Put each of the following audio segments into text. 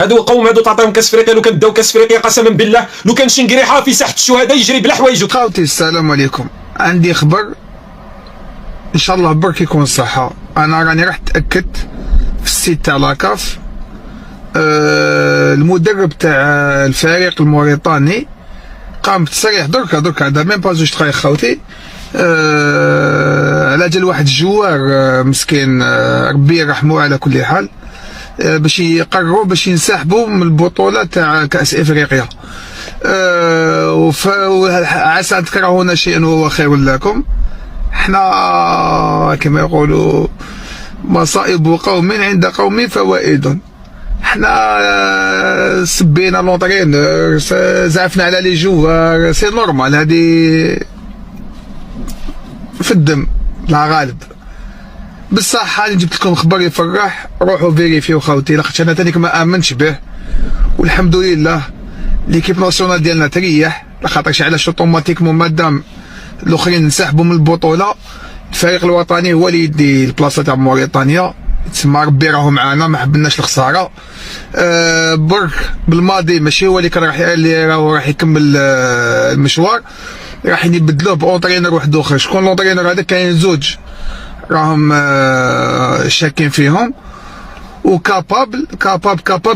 هادو قوم، هادو تعطيهم كاس افريقيا. لو كان داو كاس افريقيا قسما بالله، لو كان شنقريحه في ساحه الشهداء يجري بلا حوايجو. خاوتي السلام عليكم، عندي خبر ان شاء الله برك يكون صحة. انا راني رحت تاكدت في السيت تاع لاكاف. المدرب تاع الفريق الموريتاني قام بتصريح دركا هذا ميم با زوج دقايق خاوتي، على جال واحد الجوار مسكين، ربي يرحمه على كل حال، باش يقرروا باش ينسحبوا من البطوله تاع كاس افريقيا. عسى ان تكرهون شيئا وهو خير لكم. احنا كما يقولوا مصائب قوم عند قوم فوائد. احنا سبينا لونطرينور، زعفنا على لي جوار، سي نورمال، هادي في الدم لا غالب. بصح انا جبت لكم خبر يفرح، روحوا فيريفيو خاوتي، لاخاطش انا تانيك ما امنتش به، والحمد لله ليكيب ناسيونال ديالنا تريح، لاخاطرش علاش اوتوماتيكمون مادام الاخرين انسحبوا من البطوله، الفريق الوطني هو اللي يدي البلاصه تاع موريتانيا. تسمى ربي راهو معانا، ما حبناش الخساره. برك بالماضي ماشي هو اللي كان راح يكمل المشوار، راح يبدلوه باونطرينور واحد اخر. شكون لونطرينور هذا؟ كاين زوج راهم شاكين فيهم، وكابابل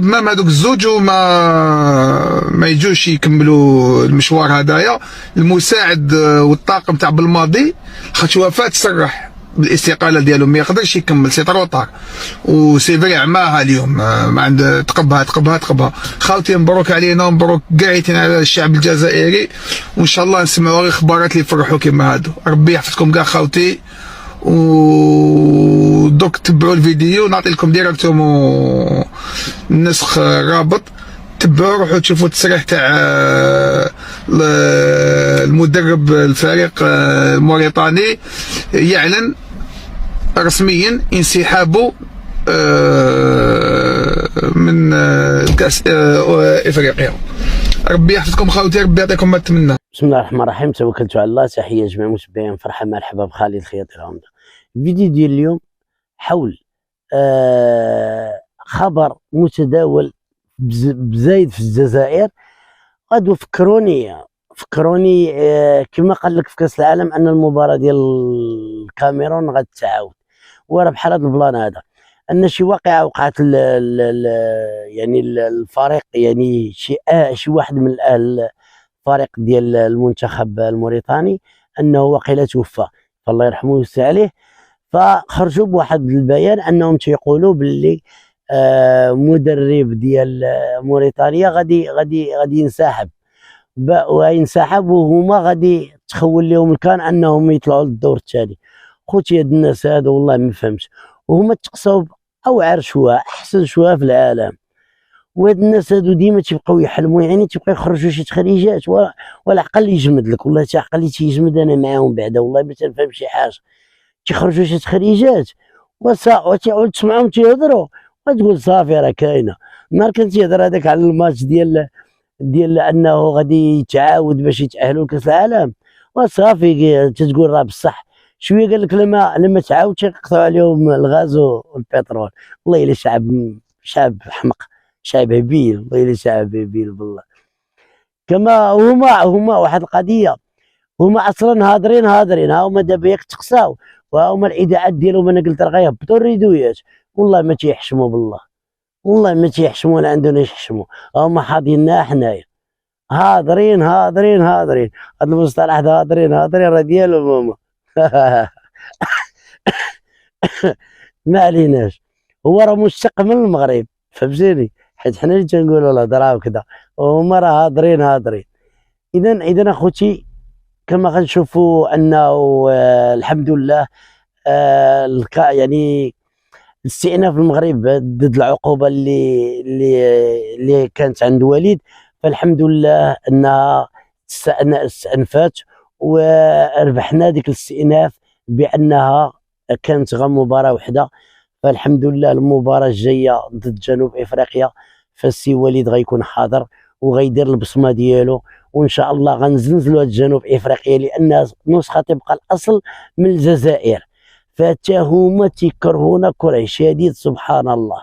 مام هذوك الزوج وما يجوش يكملوا المشوار هذايا. المساعد والطاقم تاع بالماضي خاطش وفاة صرح بالاستقاله ديالو، ما يقدرش يكمل، سي تروطار وسي فري عماها اليوم، ما عند تقبها. خاوتي مبروك علينا، مبروك قاعدين على الشعب الجزائري، وان شاء الله نسمعوا غير اخبارات اللي يفرحوا كيما هادو. ربي يحفظكم كاع خاوتي، ودوك تبعوا الفيديو، نعطي لكم ديريكتومون نسخ رابط، تبعوا روحوا تشوفوا التصريح تاع المدرب الفريق الموريتاني يعلن رسميا انسحابه من كاس افريقيا. ربي يحفظكم خاوتي، ربي يعطيكم ما تمنى. بسم الله الرحمن الرحيم، توكلت على الله. تحيه جميع المتابعين، فرحه مرحبا بخالد الخياطي العمده. الفيديو ديال اليوم حول خبر متداول بزايد في الجزائر. غادو فكروني كما قال لك في كاس العالم ان المباراه ديال الكاميرون غتعاود، وراه بحال هذا البلان هذا، ان شي واقعه وقعت يعني الفريق، يعني شي واحد من الاهل فريق ديال المنتخب الموريتاني انه واقيلا توفى، فالله يرحمه ويوسع عليه. فخرجوا بواحد البيان انهم تيقولوا باللي مدرب ديال موريتانيا غادي ينسحب، وينسحب، وهما غادي تخول لهم الكان انهم يطلعوا للدور الثاني. خوتي هاد الناس هادو والله ما فهمتش، وهما تقصاو اوعر شويه، احسن شويه في العالم. وهاد الناس هادو ديما تيبقاو يحلموا، يعني تيبقاو يخرجوا شي تخريجات، والعقل يجمد لك، والله حتى عقلي تيجمد انا معاهم بعدا، والله ما تنفهم شي حاجه. تيخرجوا شي تخريجات وتعاود تسمعهم تيهضروا، وتقول صافي راه كاينه. نهار كان تيهضر هذاك على الماتش ديال انه غادي يتعاود باش يتاهلوا لكاس العالم، وصافي تتقول راه بصح. شويه قال لك لما تعاود تيقطعوا عليهم الغاز والبترول. والله الا شعب حمق، شعب هبيل، والله الا شعب هبيل بالله. كما هما واحد القضيه، هما اصلا هادرين ها هما دابا ياك تقساو، وهما الاذاعات ديالهم انا قلت راه غيهبطوا الريدويات. والله ما تيحشموا بالله، والله ما تيحشموا، ولا عندنا يحشموا. هما حاضيننا حنايا هادرين. هاد المصطلح هادرين راه ديالهم هما. ما عليناش، هو راه مشتق من المغرب، فهمتيني، حيت حنا اللي تنقولوا الهضره وكذا، وهما راه هادرين. اذا اخوتي كما غنشوفوا انه الحمد لله يعني استئناف المغرب ضد العقوبه اللي كانت عند وليد، فالحمد لله انها استأنفت، وربحنا ديك الاستئناف بانها كانت غير مباراه وحده. فالحمد لله المباراه الجايه ضد جنوب افريقيا فالسي وليد غيكون حاضر وغيدير البصمه ديالو، وان شاء الله غنزلزلوا هاد جنوب افريقيا لان نسخه تبقى الاصل من الجزائر. فتا هما تيكرهونا كره شديد، سبحان الله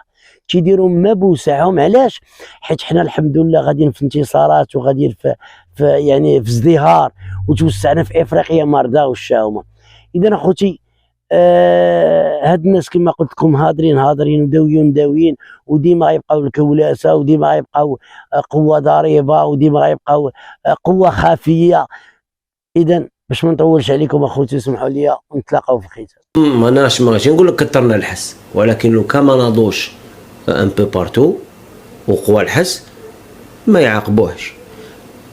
تيديروا ما بوسعهم. علاش؟ حيت حنا الحمد لله غاديين في انتصارات وغاديين في يعني في ازدهار، وتوسعنا في افريقيا ما رضاوش هما. اذا اخوتي هاد الناس كما قلت لكم هادرين وداويين وديما غيبقاو الكولاسه، وديما غيبقاو قوه ضاربه، وديما غيبقاو قوه خافيه. اذا باش ما نطولش عليكم اخوتي اسمحوا لي ونتلاقاو في الختام. ماناش نقول لك كثرنا الحس، ولكن لو كان ما ناضوش ان بو بارتو وقوى الحس ما يعاقبوهش.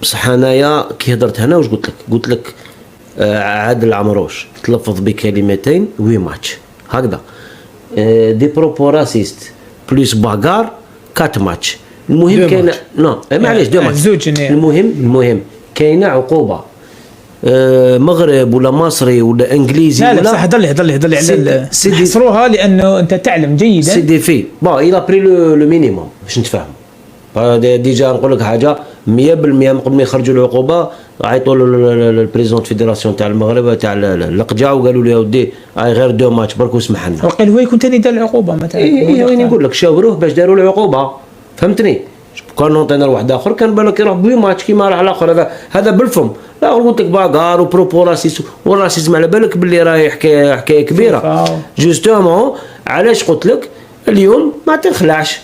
بصح انايا كي هضرت هنا واش قلت لك عادل عمروش تلفظ بكلمتين وي ماتش هكذا، دي بروبو راسيست بلوس باغار 4 ماتش. المهم كاين نو معليش 2 ماتش. المهم كاينه عقوبه مغرب ولا مصري ولا انجليزي لا صح. هضر لي على نحصروها لانه انت تعلم جيدا سي دي في بون الى بري لو مينيموم باش نتفاهموا. ديجا نقول لك حاجه 100% من قبل ما يخرجوا العقوبه عيطوا للبريزون فيدراسيون تاع المغرب تاع اللقجه وقالوا له يا ودي غير 2 ماتش برك وسمح لنا. وقيل هو يكون ثاني دار العقوبه مثلا. وين نقول لك شاوروه باش داروا العقوبه، فهمتني؟ كان نونتينر واحد اخر كان بالك يروح بوي ماتش كيما راح الاخر هذا بالفم. لا قلت لك باغار وبروبو راسيس والراسيزم على بالك باللي راهي حكايه كبيره. جوستومون علاش قلت لك اليوم ما تنخلعش.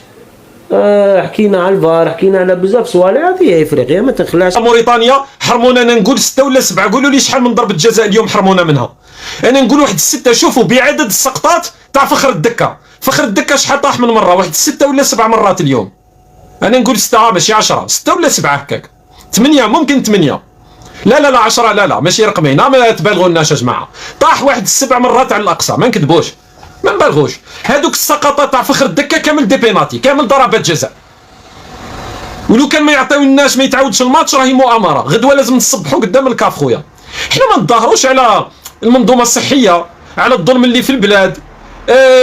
حكينا على الفار، حكينا على بزاف صوالح. هذه افريقيا ما تنخلعش. موريتانيا حرمونا، انا نقول 6 ولا 7. قولوا لي شحال من ضربه جزاء اليوم حرمونا منها. انا نقول واحد 6. شوفوا بعدد السقطات تاع فخر الدكه شحال طاح من مره، واحد 6 ولا 7 مرات اليوم. انا نقول 6 ماشي 10، 6 ولا 7 هكاك، 8 ممكن 8. لا 10 لا ماشي رقمين، ما تبالغوا لناش يا جماعه. طاح واحد 7 مرات على الاقصى، ما نكذبوش ما نبالغوش. هذوك السقطات تاع فخر الدكه كامل دي بيناتي، كامل ضربات جزاء. ولو كان ما يعطيو الناس ما يتعاودش الماتش راهي مؤامره. غدوه لازم نصبحوا قدام الكاف خويا. حنا ما نظاهروش على المنظومه الصحيه، على الظلم اللي في البلاد،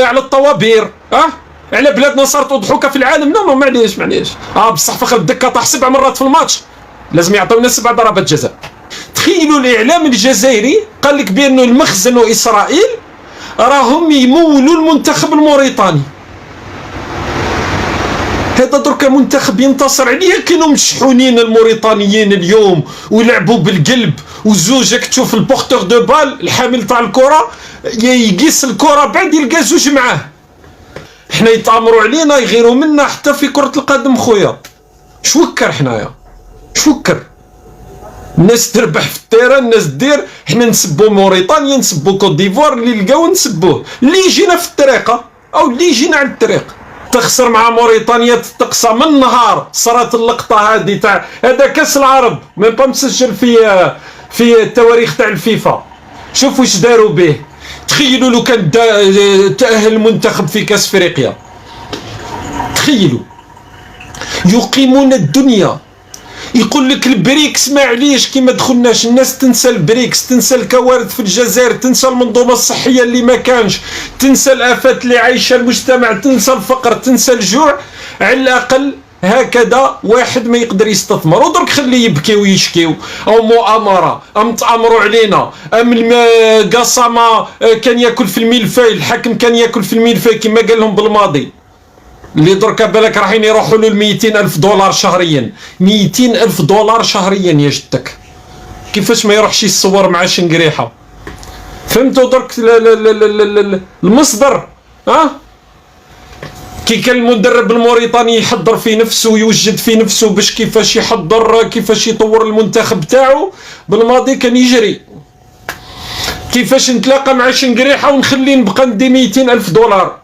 على الطوابير، على بلادنا صارت ضحوكه في العالم. نو معليش بصح فخر الدكه طاح 7 مرات في الماتش، لازم يعطيونا 7 ضربات جزاء. تخيلوا الاعلام الجزائري قال لك بانه المخزن واسرائيل راهم يمولوا المنتخب الموريتاني. هذا درك منتخب ينتصر عليه. كانوا مشحونين الموريتانيين اليوم ولعبوا بالقلب، وزوجك تشوف البورتور دو بال الحامل تاع الكره يقيس الكره بعد يلقى زوج معاه. حنا يتامروا علينا يغيروا منا حتى في كره القدم خويا. شوكر حنايا شوكر. الناس تربح في التيران، الناس دير، حنا نسبوا موريتانيا نسبوا كوت ديفوار، اللي لقاو نسبوه، اللي يجينا في الطريقه او اللي يجينا على الطريق. تخسر مع موريتانيا تتقصى من نهار صارت اللقطه هذه تاع هذا كاس العرب ميم با مسجل في التواريخ تاع الفيفا. شوفوا واش داروا به. تخيلوا لو كان تأهل المنتخب في كاس افريقيا، تخيلوا يقيمون الدنيا. يقول لك البريكس معليش كيما دخلناش، الناس تنسى البريكس، تنسى الكوارث في الجزائر، تنسى المنظومه الصحيه اللي ما كانش، تنسى الافات اللي عايشه المجتمع، تنسى الفقر، تنسى الجوع. على الاقل هكذا واحد ما يقدر يستثمر. ودرك خليه يبكيو ويشكيو او مؤامره، ام تامروا علينا، ام قصامه كان ياكل في الملفاي، الحاكم كان ياكل في الملفاي كما قال لهم بالماضي. اللي دركا بالك رايحين يروحوا له 200,000 دولار شهريا. 200,000 دولار شهريا يا جدك. كيفاش ما يروحش يصور مع شنقريحه؟ فهمتوا درك المصدر؟ كي كان المدرب الموريتاني يحضر في نفسه ويوجد في نفسه باش كيفاش يحضر، كيفاش يطور المنتخب تاعو، بالماضي كان يجري. كيفاش نتلاقى مع شنقريحه ونخلي نبقى ندي 200,000 دولار.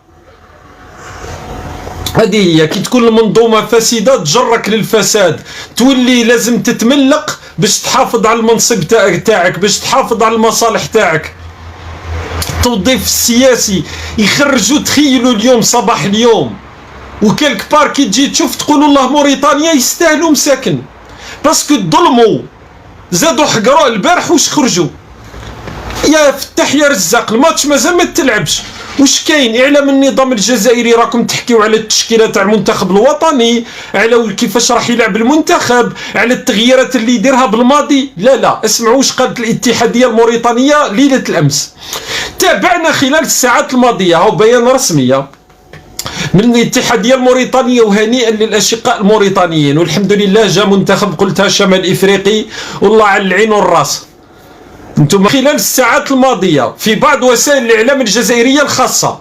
هذه هي كي تكون المنظومه فاسده تجرك للفساد، تولي لازم تتملق باش تحافظ على المنصب تاعك، باش تحافظ على المصالح تاعك. التوظيف السياسي يخرجوا، تخيلوا اليوم صباح اليوم وكالك بار كي تجي تشوف تقول والله موريتانيا يستاهلوا مساكن باسكو ظلموا، زادوا حقروا البارح واش خرجوا. يا فتح يا رزاق الماتش مازال ما تلعبش. واش كاين؟ اعلام النظام الجزائري راكم تحكيو على التشكيله تاع المنتخب الوطني، على كيفاش راح يلعب المنتخب، على التغييرات اللي يديرها بالماضي. لا اسمعوا واش قالت الاتحاديه الموريتانيه ليله الامس. تابعنا خلال الساعات الماضيه، هاو بيان رسميه من الاتحادية الموريتانية، وهنيئا للأشقاء الموريتانيين، والحمد لله جاء منتخب قلتها شمال إفريقي والله على العين والراس. انتم خلال الساعات الماضية في بعض وسائل الإعلام الجزائرية الخاصة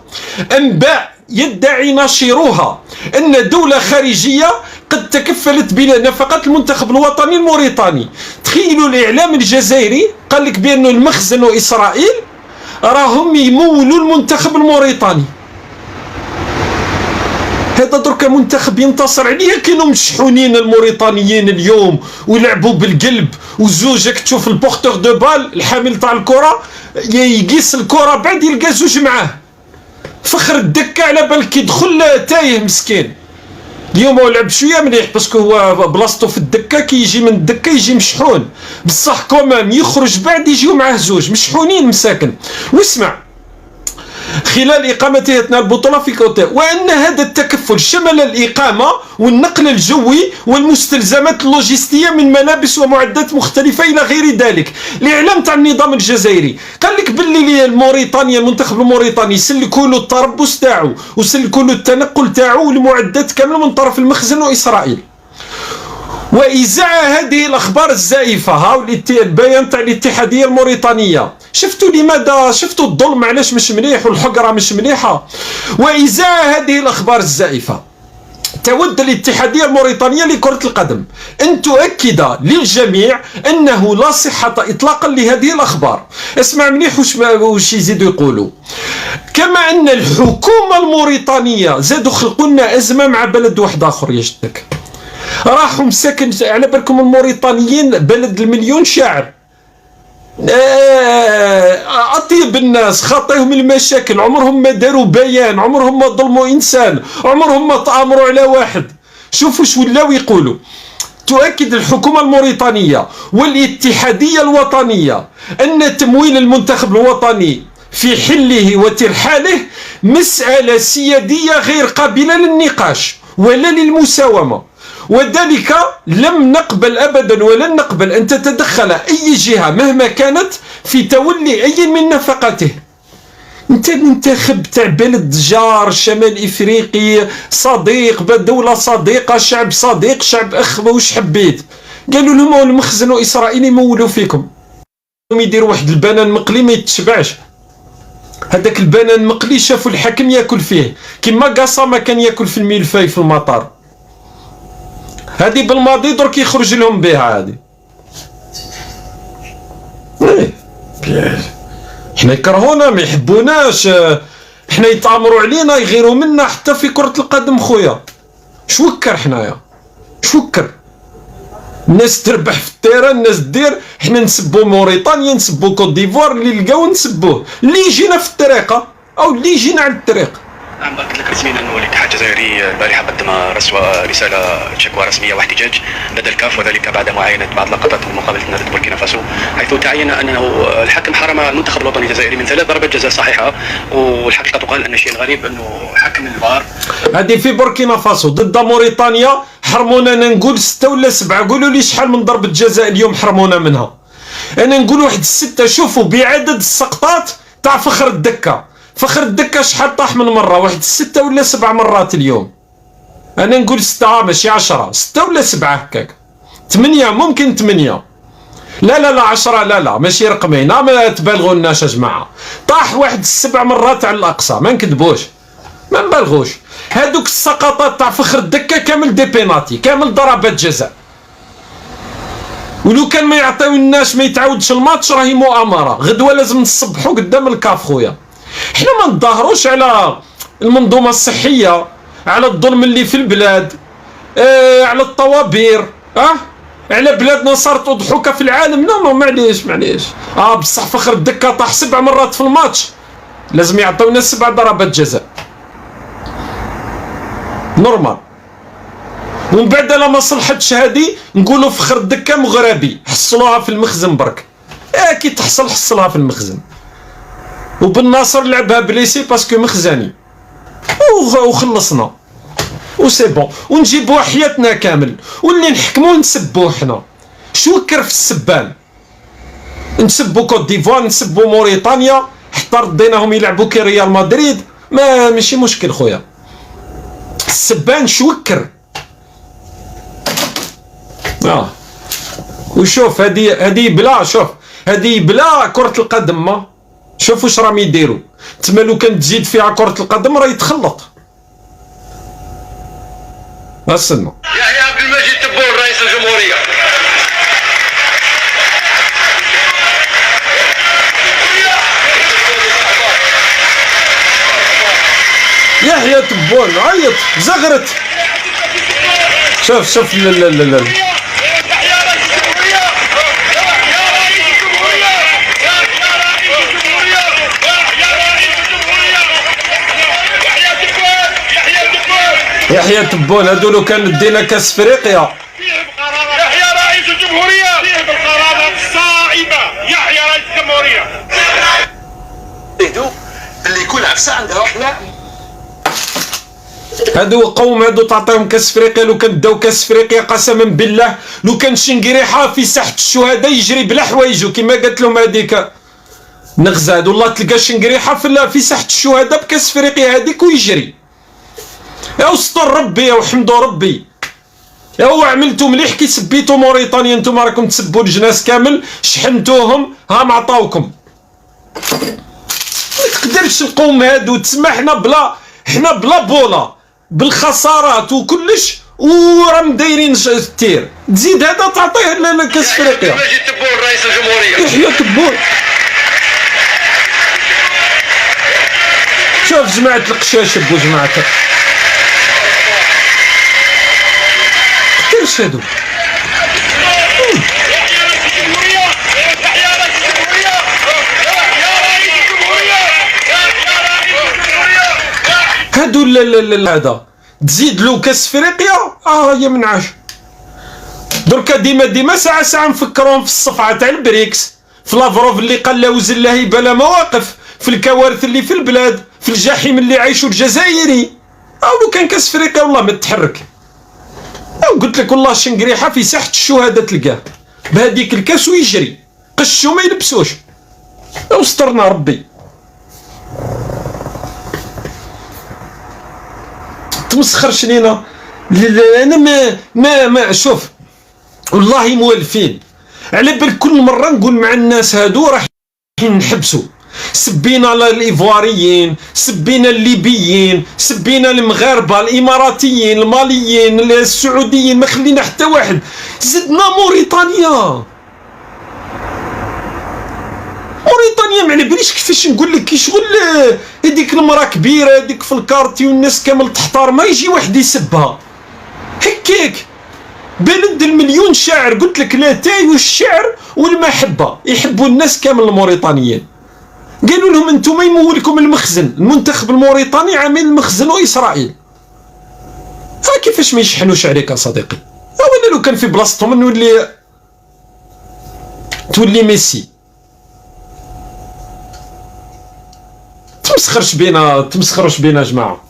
أنباء يدعي ناشروها أن دولة خارجية قد تكفلت بنفقات المنتخب الوطني الموريتاني. تخيلوا الإعلام الجزائري قال لك بأن المخزن وإسرائيل راهم يمولوا المنتخب الموريتاني. هذا درك منتخب ينتصر عليه. كانوا مشحونين الموريتانيين اليوم ويلعبوا بالقلب، وزوجك تشوف البورتور دو بال الحامل تاع الكرة يقيس الكرة بعد يلقى زوج معاه. فخر الدكة على بالك يدخل تايه مسكين. اليوم هو لعب شويه مليح باسكو هو بلاصتو في الدكه، كي يجي من الدكه يجي مشحون، بصح كومام يخرج بعد يجيو معاه زوج مشحونين مساكن. واسمع، خلال إقامته أثناء البطولة في كوتير، وأن هذا التكفل شمل الإقامة والنقل الجوي والمستلزمات اللوجستية من ملابس ومعدات مختلفة إلى غير ذلك. الإعلام تاع النظام الجزائري قال لك باللي الموريتانيا المنتخب الموريتاني سلكوا له التربص تاعو وسلكوا له التنقل تاعو والمعدات كاملة من طرف المخزن وإسرائيل. وإزاء هذه الأخبار الزائفة، هاو البيان تاع الاتحادية الموريتانية، شفتوا لماذا؟ شفتوا الظلم علاش مش مليح والحقرة مش مليحة؟ وإزاء هذه الأخبار الزائفة تود الاتحادية الموريتانية لكرة القدم أن تؤكد للجميع أنه لا صحة إطلاقا لهذه الأخبار. اسمع مليح وش يزيدوا يقولوا. كما أن الحكومة الموريتانية زادوا خلقوا لنا أزمة مع بلد واحد آخر يجدك، راحوا مساكن على بالكم الموريتانيين بلد المليون شاعر، أطيب الناس، خاطيهم المشاكل، عمرهم ما داروا بيان، عمرهم ما ظلموا إنسان، عمرهم ما تآمروا على واحد. شوفوا شو ولاو يقولوا. تؤكد الحكومة الموريتانية والاتحادية الوطنية أن تمويل المنتخب الوطني في حله وترحاله مسألة سيادية غير قابلة للنقاش ولا للمساومة، وذلك لم نقبل أبدا ولن نقبل أن تتدخل أي جهة مهما كانت في تولي أي من نفقاته. انت منتخب تاع بلد جار شمال إفريقي صديق، دولة صديقة، شعب صديق، شعب أخ، واش حبيت؟ قالوا لهم المخزن إسرائيلي يمولوا فيكم، يديروا واحد البنان مقلي ما يتشبعش. هذاك البنان مقلي شافوا الحاكم ياكل فيه كما قاسامة كان ياكل في الملفاي في المطار. هذه بالماضي درك يخرج لهم بها هذه. حنا يكرهونا ما يحبوناش، حنا يتآمروا علينا يغيروا منا حتى في كرة القدم خويا. شوكر حنايا شوكر، الناس تربح في التيران، الناس دير، حنا نسبوا موريتانيا، نسبوا كوت ديفوار، اللي لقاو نسبوه، اللي يجينا في الطريقة او اللي يجينا على الطريق. نعم، أكد لك رسميا أن الاتحاد الجزائري البارحة قدم رسالة شكوى رسمية واحتجاج لدى الكاف، وذلك بعد معاينة بعض لقطات من مقابلة نادي بوركينا فاسو، حيث تعين أنه الحكم حرم المنتخب الوطني الجزائري من 3 ضربات جزاء صحيحة. والحقيقة تقال أن الشيء الغريب أنه حكم الفار هذه في بوركينا فاسو ضد موريتانيا حرمونا، أنا نقول 6 ولا 7، قولوا لي شحال من ضربة جزاء اليوم حرمونا منها. أنا نقول واحد 6. شوفوا بعدد السقطات تاع فخر الدكة، فخر الدكة شحال طاح من مرة؟ واحد 6 ولا 7 مرات اليوم. أنا نقول 6 ماشي 10، 6 ولا 7 هكاك، 8 ممكن 8. لا 10 لا ماشي رقمين، ما تبالغوناش يا جماعة. طاح واحد 7 مرات على الأقصى، ما نكذبوش ما نبالغوش. هادوك السقطات تاع فخر الدكة كامل دي بيناتي، كامل ضربات جزاء. ولو كان ما يعطيوناش ما يتعاودش الماتش راهي مؤامرة. غدوة لازم نصبحوا قدام الكاف خويا. احنا ما نظاهروش على المنظومة الصحية، على الظلم اللي في البلاد، على الطوابير، على بلادنا صارت أضحوكة في العالم. لا معليش بصح فخر الدكة طاح 7 مرات في الماتش، لازم يعطيونا 7 ضربات جزاء نورمال. ومن بعد لما صلحتش هذه نقولوا فخر الدكة مغربي، حصلوها في المخزن برك. كي تحصل حصلها في المخزن. وبالناصر لعبها بليسي باسكو مخزاني، وخلصنا وسي بون، ونجيبوه حياتنا كامل، واللي نحكموه نسبوه. حنا شوكر في السبان، نسبو كوت ديفوار، نسبو موريتانيا، حتى رديناهم يلعبوا كي ريال مدريد، ماشي مشكل خويا. السبان شوكر. وشوف هذه بلا، شوف هذه بلا كرة القدم. ما شوف واش راهم يديروا تما، لو كان تزيد فيها كرة القدم راه يتخلط. استنى. يحيى عبد المجيد تبون رئيس الجمهورية. يحيى تبون عيط زغرت. شوف لا لا لا لا يحيى تبون هادو لو كان دينا كاس افريقيا. يحيى رئيس الجمهورية فيه بالقرارات الصائبة. يحيى رئيس الجمهورية اللي يكون عفسة عندها لا. هادو قوم هادو تعطيهم كاس افريقيا. لو كان داو كاس افريقيا قسما بالله لو كان شنقريحه في ساحه الشهداء يجري بلا حوايجو كيما قالت لهم هذيك نغزاد. والله تلقى شنقريحه في ساحه الشهداء بكاس افريقيا هذيك ويجري. يا استر ربي يا وحمدوا ربي. يا هو عملتوا مليح كي سبيتوا موريتانيا. انتم راكم تسبوا الجناس كامل شحنتوهم ها ما عطاوكم. ما تقدرش القوم هادو تسمى حنا بلا بولا بالخسارات وكلش وراهم دايرين التير. تزيد هذا تعطيه كاس افريقيا. مجيد تبون رئيس الجمهورية. يحيى تبون. شوف جماعة القشاشب وجماعة كيفاش هادو. هادو هذا تزيد له كاس افريقيا هي منعاش. دركا ديما ساعة نفكرهم في الصفعة تاع البريكس، في لافروف اللي قال لا وزن لا هيبة لا مواقف، في الكوارث اللي في البلاد، في الجحيم اللي عايشوا الجزائري. لو كان كاس افريقيا والله ما تحرك. قلت لك والله شنقريحه في ساحه الشهداء تلقاه بهذيك الكاس ويجري قشو ما يلبسوش. استرنا ربي. تمسخرش لينا. انا ما شوف والله موالفين على بال كل مره نقول مع الناس هادو راح نحبسوا. سبينا الايفواريين، سبينا الليبيين، سبينا المغاربه، الاماراتيين، الماليين، السعوديين، ما خلينا حتى واحد. زدنا موريتانيا ما على باليش كيفاش نقول لك. كي شغل هذيك المراه كبيره هذيك في الكارتي والناس كامل تحترمها يجي واحد يسبها هكاك. بلد المليون شاعر قلت لك لا تاي والشعر والمحبه يحبوا الناس كامل الموريتانيين. قالوا لهم انتم يمولكم المخزن، المنتخب الموريتاني عامل المخزن واسرائيل. كيفاش ما يشحنوش عليك يا صديقي. ولا لو كان في بلاصتهم تولي ميسي. تمسخروش بينا جماعه.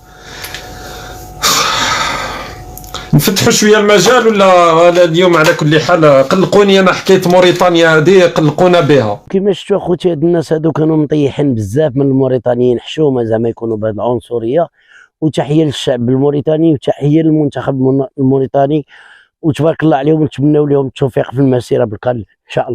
نفتحوا شويه المجال ولا اليوم على كل حال قلقوني انا حكايه موريتانيا هذه قلقونا بها. كيما شفتوا اخوتي هاد الناس هادو كانوا مطيحين بزاف من الموريتانيين حشومه زعما يكونوا بهذه العنصريه. وتحيه للشعب الموريتاني وتحيه للمنتخب الموريتاني وتبارك الله عليهم ونتمنوا لهم التوفيق في المسيره بالكامل ان شاء الله.